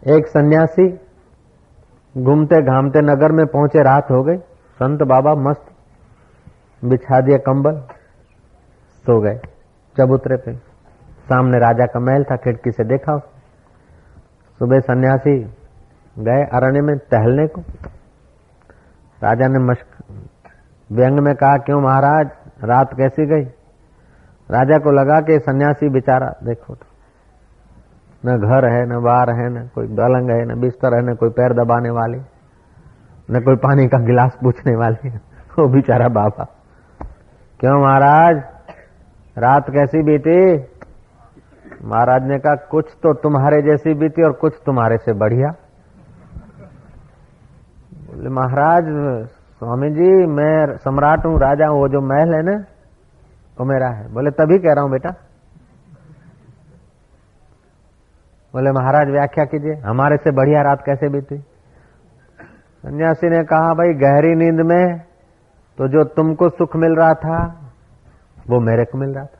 एक सन्यासी घूमते घामते नगर में पहुंचे, रात हो गई। संत बाबा मस्त बिछा दिया कंबल, सो गए चबूतरे पे। सामने राजा का महल था, खिड़की से देखा। सुबह सन्यासी गए अरण्य में टहलने को। राजा ने व्यंग में कहा, क्यों महाराज, रात कैसी गई? राजा को लगा कि सन्यासी बेचारा, देखो तो न घर है, न बार है, न कोई पलंग है, न बिस्तर है, न कोई पैर दबाने वाली, न कोई पानी का गिलास पूछने वाली। वो बेचारा बाबा। क्यों महाराज, रात कैसी बीती? महाराज ने कहा, कुछ तो तुम्हारे जैसी बीती और कुछ तुम्हारे से बढ़िया। बोले महाराज, स्वामी जी मैं सम्राट हूँ, राजा हूँ, वो जो महल है ना वो मेरा है। बोले तभी कह रहा हूं बेटा। बोले महाराज व्याख्या कीजिए, हमारे से बढ़िया रात कैसे बीती? सन्यासी ने कहा, भाई गहरी नींद में तो जो तुमको सुख मिल रहा था वो मेरे को मिल रहा था।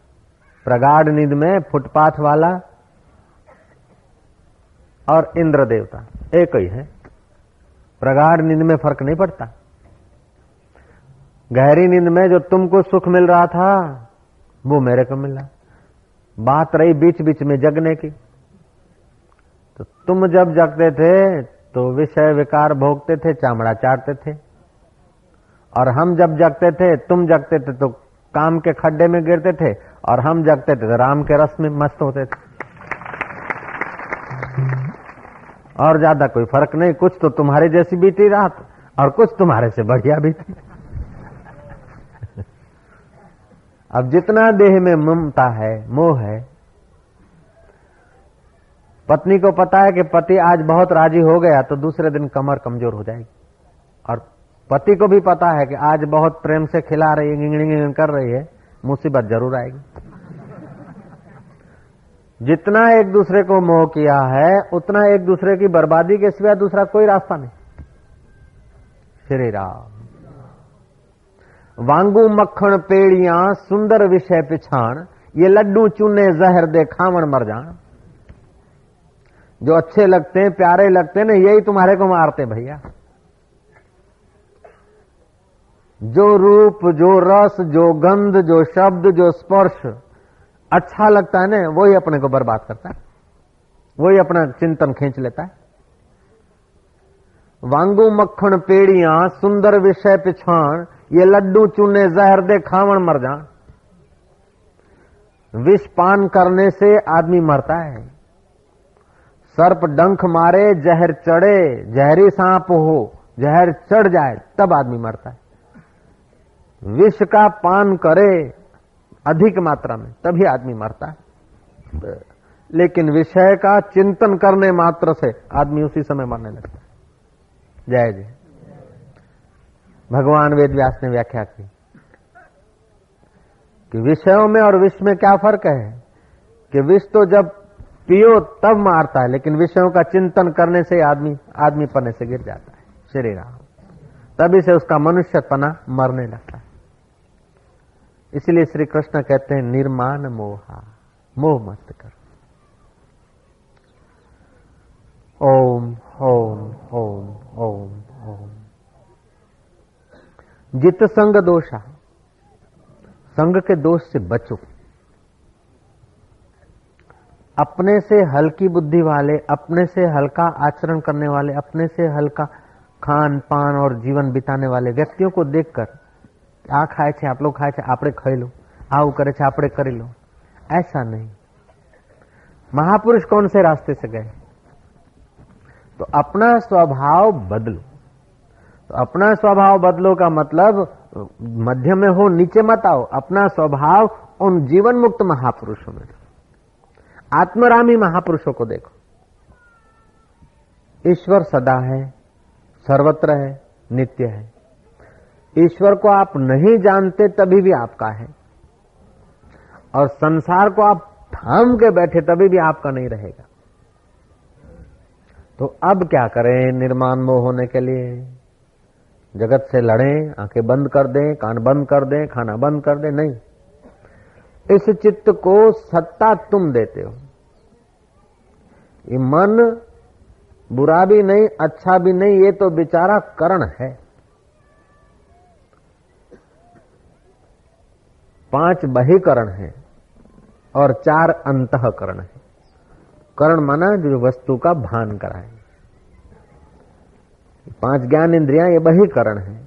प्रगाढ़ नींद में फुटपाथ वाला और इंद्र देवता एक ही है। प्रगाढ़ नींद में फर्क नहीं पड़ता। गहरी नींद में जो तुमको सुख मिल रहा था वो मेरे को मिल रहा। बात रही बीच बीच में जगने की, तो तुम जब जगते थे तो विषय विकार भोगते थे, चामड़ा चाटते थे, और हम जब जगते थे, तुम जगते थे तो काम के खड्डे में गिरते थे, और हम जगते थे तो राम के रस में मस्त होते थे। और ज्यादा कोई फर्क नहीं। कुछ तो तुम्हारे जैसी बीती रात और कुछ तुम्हारे से बढ़िया बीती। अब जितना देह में ममता है, मोह है, पत्नी को पता है कि पति आज बहुत राजी हो गया तो दूसरे दिन कमर कमजोर हो जाएगी, और पति को भी पता है कि आज बहुत प्रेम से खिला रही है, गिंगड़ी कर रही है, मुसीबत जरूर आएगी। जितना एक दूसरे को मोह किया है उतना एक दूसरे की बर्बादी के सिवा दूसरा कोई रास्ता नहीं। श्री राम। वांगू मक्खन पेड़ियां सुंदर विषय पिछाण, ये लड्डू चूने जहर दे खावण मर जान। जो अच्छे लगते हैं, प्यारे लगते हैं ना, यही तुम्हारे को मारते भैया। जो रूप, जो रस, जो गंध, जो शब्द, जो स्पर्श अच्छा लगता है ना, वही अपने को बर्बाद करता है, वही अपना चिंतन खींच लेता है। वांगू मक्खन पेड़ियां सुंदर विषय पिछाण, ये लड्डू चूने जहर दे खावण मर जान। विष पान करने से आदमी मरता है। सर्प डंख मारे, जहर चढ़े, जहरी सांप हो, जहर चढ़ जाए तब आदमी मरता है। विष का पान करे अधिक मात्रा में तभी आदमी मरता है। लेकिन विषय का चिंतन करने मात्र से आदमी उसी समय मरने लगता है। जय जय। भगवान वेद व्यास ने व्याख्या की कि विषयों में और विष में क्या फर्क है, कि विष तो जब पियो तब मारता है, लेकिन विषयों का चिंतन करने से आदमी पने से गिर जाता है। श्री राम। तभी से उसका मनुष्यपना मरने लगता है। इसलिए श्री कृष्ण कहते हैं, निर्माण मोहा, मोह मत कर। ओम ओम ओम ओम ओम। जित संग दोषा, संग के दोष से बचो। अपने से हल्की बुद्धि वाले, अपने से हल्का आचरण करने वाले, अपने से हल्का खान पान और जीवन बिताने वाले व्यक्तियों को देखकर, आ खाए छे आप लोग खाए छे आपणे खाई लो, आવું करे छे आपणे करी लो, ऐसा नहीं। महापुरुष कौन से रास्ते से गए? तो अपना स्वभाव बदलो। तो अपना स्वभाव बदलो का मतलब मध्य में हो, नीचे मत आओ। अपना स्वभाव उन जीवन मुक्त महापुरुषों में, आत्मरामी महापुरुषों को देखो। ईश्वर सदा है, सर्वत्र है, नित्य है। ईश्वर को आप नहीं जानते तभी भी आपका है, और संसार को आप थाम के बैठे तभी भी आपका नहीं रहेगा। तो अब क्या करें निर्माण मोह होने के लिए? जगत से लड़ें, आंखें बंद कर दें, कान बंद कर दें, खाना बंद कर दें? नहीं। इस चित्त को सत्ता तुम देते हो। ये मन बुरा भी नहीं, अच्छा भी नहीं, ये तो बेचारा करण है। 5 बहिकरण है और 4 अंतःकरण है। करण माना जो वस्तु का भान कराए। 5 ज्ञान इंद्रियां ये बहिकरण है।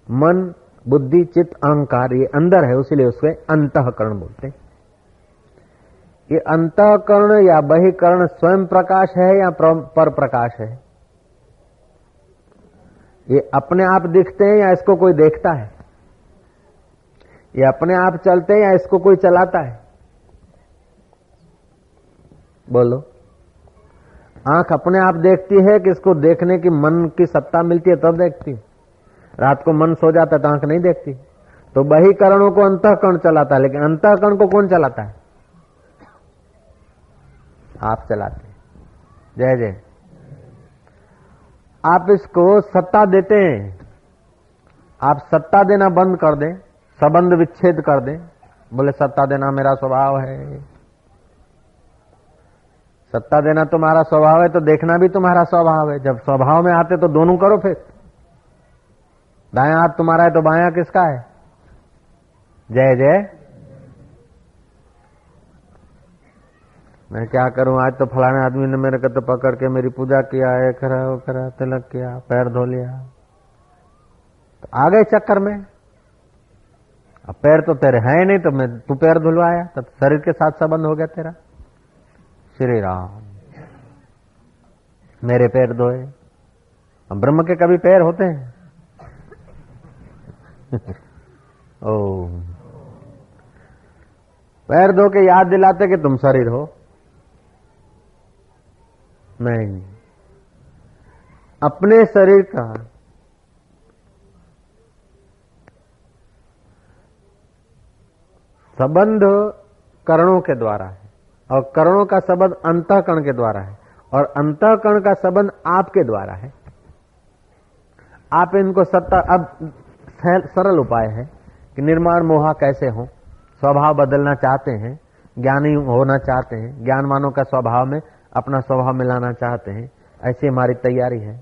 मन, बुद्धि, चित्त, अहंकार ये अंदर है, उसीलिए उसके अंतःकरण बोलते हैं। ये अंतःकरण या बहिकरण स्वयं प्रकाश है या पर प्रकाश है? ये अपने आप दिखते हैं या इसको कोई देखता है? ये अपने आप चलते हैं या इसको कोई चलाता है? बोलो। आंख अपने आप देखती है कि इसको देखने की मन की सत्ता मिलती है तब देखती है। रात को मन सो जाता है तो आंख नहीं देखती। तो बहिकरणों को अंतःकरण चलाता है, लेकिन अंतःकरण को कौन चलाता है? आप चलाते हैं। जय जय। आप इसको सत्ता देते हैं। आप सत्ता देना बंद कर दें, संबंध विच्छेद कर दें, बोले सत्ता देना मेरा स्वभाव है। सत्ता देना तुम्हारा स्वभाव है तो देखना भी तुम्हारा स्वभाव है। जब स्वभाव में आते तो दोनों करो। फिर दायां हाथ तुम्हारा है तो बायां किसका है? जय जय। मैं क्या करूं, आज तो फलाने आदमी ने मेरे को तो पकड़ के मेरी पूजा किया है, करा वो करा, तिलक किया, पैर धो लिया, तो आ गए चक्कर में। अब पैर तो तेरे है नहीं, तो मैं तू पैर धुलवाया, तब शरीर के साथ संबंध हो गया तेरा। श्री राम। मेरे पैर धोए। अब ब्रह्म के कभी पैर होते हैं? ओ, पैर धो के याद दिलाते कि तुम शरीर हो। नहीं, अपने शरीर का संबंध करणों के द्वारा है और करणों का संबंध अंतःकरण के द्वारा है और अंतःकरण का संबंध आपके द्वारा है। आप इनको सत्ता। अब सरल उपाय है कि निर्माण मोहा कैसे हो, स्वभाव बदलना चाहते हैं, ज्ञानी होना चाहते हैं, ज्ञानवानों का स्वभाव में अपना स्वभाव मिलाना चाहते हैं, ऐसी हमारी तैयारी है।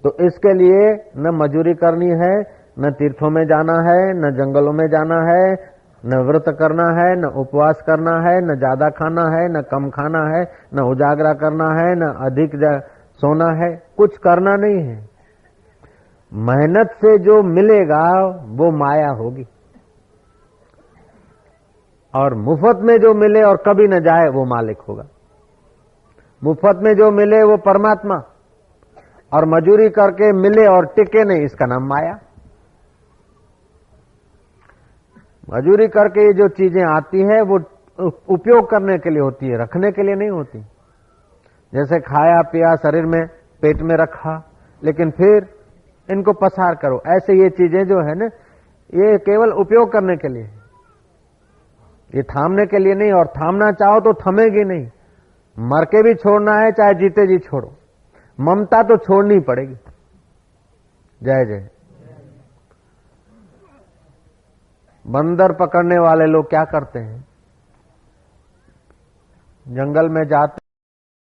तो इसके लिए न मजूरी करनी है, न तीर्थों में जाना है, न जंगलों में जाना है, न व्रत करना है, न उपवास करना है, न ज्यादा खाना है, न कम खाना है, न उजागरा करना है, न अधिक सोना है, कुछ करना नहीं है। मेहनत से जो मिलेगा वो माया होगी और मुफ्त में जो मिले और कभी न जाए वो मालिक होगा। मुफ्त में जो मिले वो परमात्मा, और मजूरी करके मिले और टिके नहीं, इसका नाम माया। मजूरी करके ये जो चीजें आती है वो उपयोग करने के लिए होती है, रखने के लिए नहीं होती। जैसे खाया पिया, शरीर में पेट में रखा, लेकिन फिर इनको पसार करो। ऐसे ये चीजें जो है ना, ये केवल उपयोग करने के लिए है, ये थामने के लिए नहीं। और थामना चाहो तो थमेगी नहीं। मर के भी छोड़ना है, चाहे जीते जी छोड़ो। ममता तो छोड़नी पड़ेगी। जय जय। बंदर पकड़ने वाले लोग क्या करते हैं? जंगल में जाते